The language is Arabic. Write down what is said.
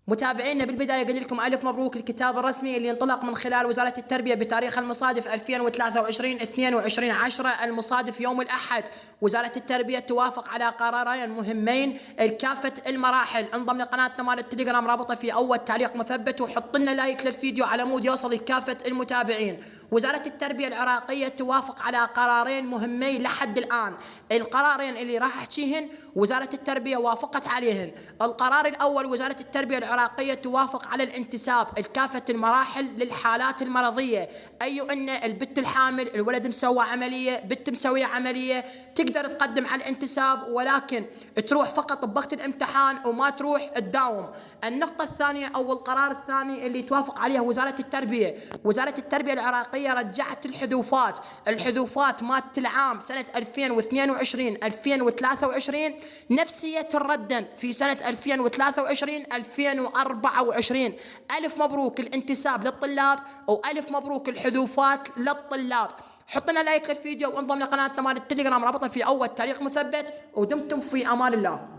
متابعينا بالبداية أقول لكم ألف مبروك الكتاب الرسمي اللي انطلق من خلال وزارة التربية بتاريخ المصادف 2023 22/10 المصادف يوم الأحد. وزارة التربية توافق على قرارين مهمين لكافة المراحل. انضم لقناتنا مال التليجرام رابطة في أول تعليق مثبت، وحط لنا لايك للفيديو على مود يوصل لكافة المتابعين. وزارة التربية العراقية توافق على قرارين مهمين لحد الآن. القرارين اللي راح أحكيهن وزارة التربية وافقت عليهن. القرار الأول، وزارة التربية العراقية توافق على الانتساب لكافة المراحل للحالات المرضية، أي أن البت الحامل، الولد مسوى عملية، بنت مسوية عملية، تقدر تقدم على الانتساب، ولكن تروح فقط بوقت الامتحان وما تروح تداوم. النقطة الثانية أو القرار الثاني اللي توافق عليه وزارة التربية، وزارة التربية العراقية رجعت الحذوفات مالت العام سنة 2022 2023 نفسية الردن في سنة 2023 2024. ألف مبروك الانتساب للطلاب وألف مبروك الحذوفات للطلاب. حط لنا لايك للفيديو وانضم لقناتنا مال التليجرام رابطة في أول تعليق مثبت، ودمتم في أمان الله.